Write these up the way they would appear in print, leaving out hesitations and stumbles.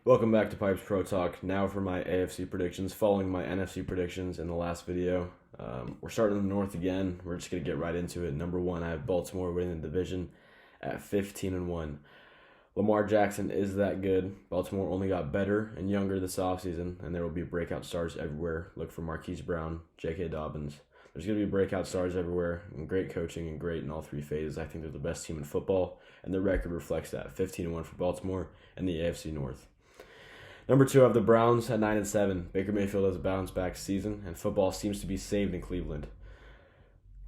Welcome back to PipesProTalk. Now for my AFC predictions, following my NFC predictions in the last video. We're starting in the North again. We're just going to get right into it. Number one, I have Baltimore winning the division at 15-1. Lamar Jackson is that good. Baltimore only got better and younger this offseason, and there will be breakout stars everywhere. Look for Marquise Brown, J.K. Dobbins. There's going to be breakout stars everywhere, and great coaching and great in all three phases. I think they're the best team in football, and the record reflects that. 15-1 for Baltimore and the AFC North. Number two, I have the Browns at 9-7. Baker Mayfield has a bounce-back season, and football seems to be saved in Cleveland.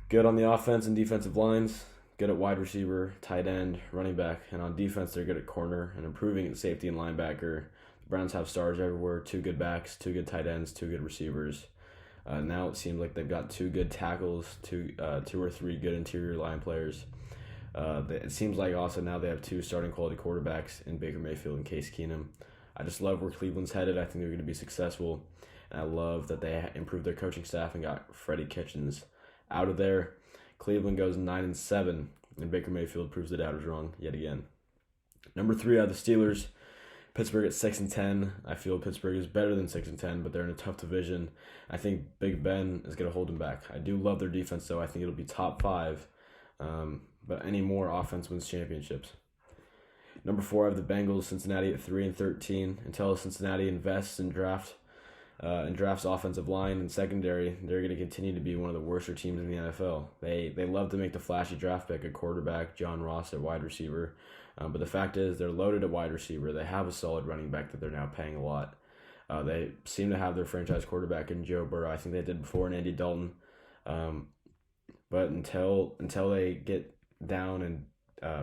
Good on the offense and defensive lines, good at wide receiver, tight end, running back, and on defense they're good at corner and improving at safety and linebacker. The Browns have stars everywhere, two good backs, two good tight ends, two good receivers. Now it seems like they've got two good tackles, two or three good interior line players. It seems like also now they have two starting quality quarterbacks in Baker Mayfield and Case Keenum. I just love where Cleveland's headed. I think they're going to be successful. And I love that they improved their coaching staff and got Freddie Kitchens out of there. Cleveland goes 9-7, and Baker Mayfield proves the doubters wrong yet again. Number three, I have the Steelers. Pittsburgh at 6-10. I feel Pittsburgh is better than 6-10, but they're in a tough division. I think Big Ben is going to hold them back. I do love their defense, though. I think it'll be top five. But any more offense wins championships. Number four, I have the Bengals, Cincinnati at 3-13. Until Cincinnati invests in drafts offensive line and secondary, they're going to continue to be one of the worst teams in the NFL. They love to make the flashy draft pick at quarterback, John Ross at wide receiver. But the fact is, they're loaded at wide receiver. They have a solid running back that they're now paying a lot. They seem to have their franchise quarterback in Joe Burrow. I think they did before in Andy Dalton. But until they get down and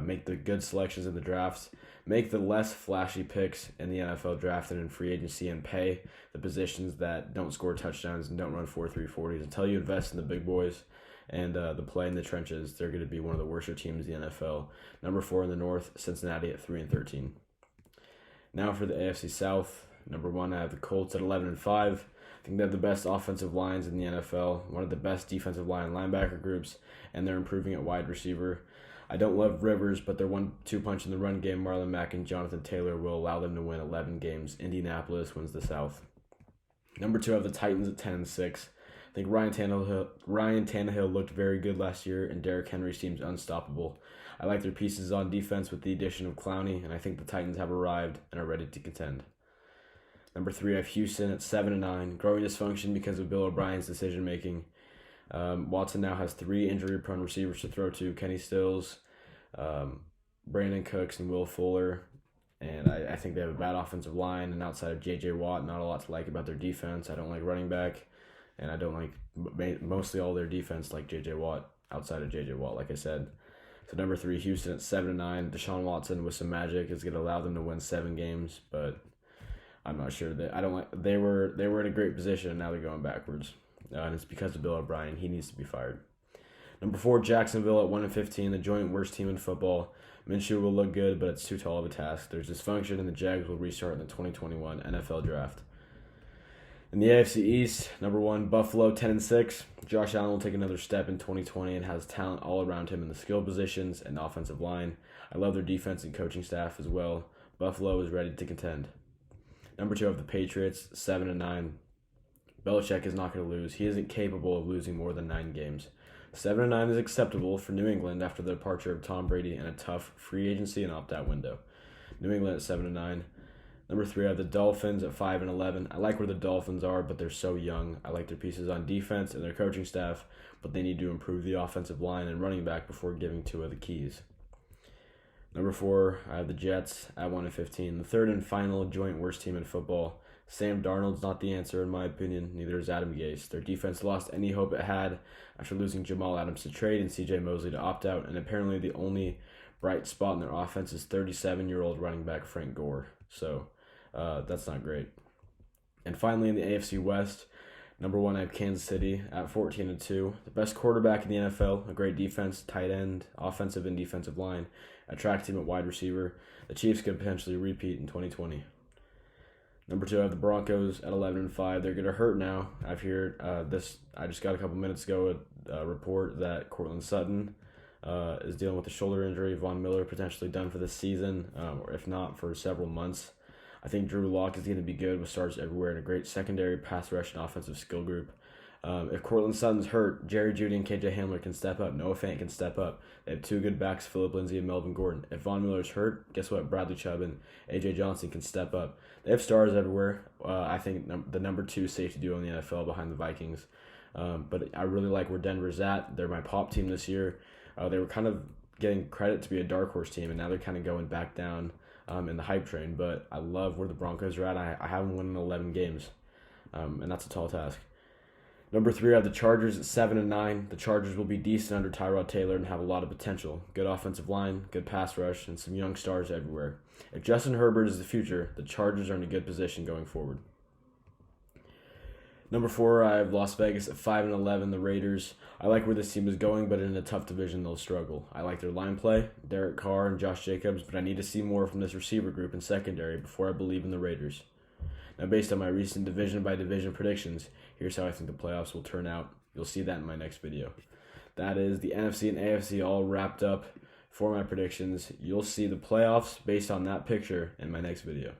make the good selections in the drafts, make the less flashy picks in the NFL draft and in free agency, and pay the positions that don't score touchdowns and don't run 4.3 40s. Until you invest in the big boys and the play in the trenches, they're going to be one of the worst teams in the NFL. Number four in the North, Cincinnati at 3-13. Now for the AFC South. Number one, I have the Colts at 11-5. I think they have the best offensive lines in the NFL, one of the best defensive line and linebacker groups, and they're improving at wide receiver. I don't love Rivers, but their 1-2 punch in the run game, Marlon Mack and Jonathan Taylor, will allow them to win 11 games. Indianapolis wins the South. Number two, I have the Titans at 10-6. I think Ryan Tannehill looked very good last year, and Derrick Henry seems unstoppable. I like their pieces on defense with the addition of Clowney, and I think the Titans have arrived and are ready to contend. Number three, I have Houston at 7-9. Growing dysfunction because of Bill O'Brien's decision-making. Watson now has three injury-prone receivers to throw to: Kenny Stills, Brandon Cooks, and Will Fuller. And I think they have a bad offensive line, and outside of J.J. Watt, not a lot to like about their defense. I don't like running back, and I don't like mostly all their defense like J.J. Watt, outside of J.J. Watt, like I said. So number three, Houston at 7-9. Deshaun Watson with some magic is going to allow them to win 7 games, but I'm not sure that they were in a great position, and now they're going backwards. And it's because of Bill O'Brien. He needs to be fired. Number four, Jacksonville at 1-15, the joint worst team in football. Minshew will look good, but it's too tall of a task. There's dysfunction, and the Jags will restart in the 2021 NFL Draft. In the AFC East, number one, Buffalo 10-6. Josh Allen will take another step in 2020 and has talent all around him in the skill positions and offensive line. I love their defense and coaching staff as well. Buffalo is ready to contend. Number two, I have the Patriots 7-9. Belichick is not going to lose. He isn't capable of losing more than 9 games. 7-9 is acceptable for New England after the departure of Tom Brady and a tough free agency and opt-out window. New England at 7-9. Number three, I have the Dolphins at 5-11. I like where the Dolphins are, but they're so young. I like their pieces on defense and their coaching staff, but they need to improve the offensive line and running back before giving Tua the keys. Number four, I have the Jets at 1-15. The third and final joint worst team in football. Sam Darnold's not the answer, in my opinion. Neither is Adam Gase. Their defense lost any hope it had after losing Jamal Adams to trade and C.J. Mosley to opt out, and apparently the only bright spot in their offense is 37-year-old running back Frank Gore. So that's not great. And finally, in the AFC West, number one, I have Kansas City at 14-2. The best quarterback in the NFL, a great defense, tight end, offensive and defensive line, a track team at wide receiver. The Chiefs could potentially repeat in 2020. Number two, I have the Broncos at 11-5. They're going to hurt now. I've heard this. I just got a couple minutes ago a report that Cortland Sutton is dealing with a shoulder injury. Von Miller potentially done for the season, or if not, for several months. I think Drew Lock is going to be good with stars everywhere and a great secondary, pass rush, and offensive skill group. If Cortland Sutton's hurt, Jerry Jeudy and KJ Hamler can step up. Noah Fant can step up. They have two good backs, Phillip Lindsay and Melvin Gordon. If Von Miller's hurt, guess what? Bradley Chubb and A.J. Johnson can step up. They have stars everywhere. I think the number 2 safety duo in the NFL behind the Vikings. But I really like where Denver's at. They're my pop team this year. They were kind of getting credit to be a dark horse team, and now they're kind of going back down in the hype train. But I love where the Broncos are at. I have them winning 11 games, and that's a tall task. Number 3, I have the Chargers at 7-9. The Chargers will be decent under Tyrod Taylor and have a lot of potential. Good offensive line, good pass rush, and some young stars everywhere. If Justin Herbert is the future, the Chargers are in a good position going forward. Number 4, I have Las Vegas at 5-11. The Raiders. I like where this team is going, but in a tough division, they'll struggle. I like their line play, Derek Carr and Josh Jacobs, but I need to see more from this receiver group and secondary before I believe in the Raiders. Now, based on my recent division-by-division predictions, here's how I think the playoffs will turn out. You'll see that in my next video. That is the NFC and AFC all wrapped up for my predictions. You'll see the playoffs based on that picture in my next video.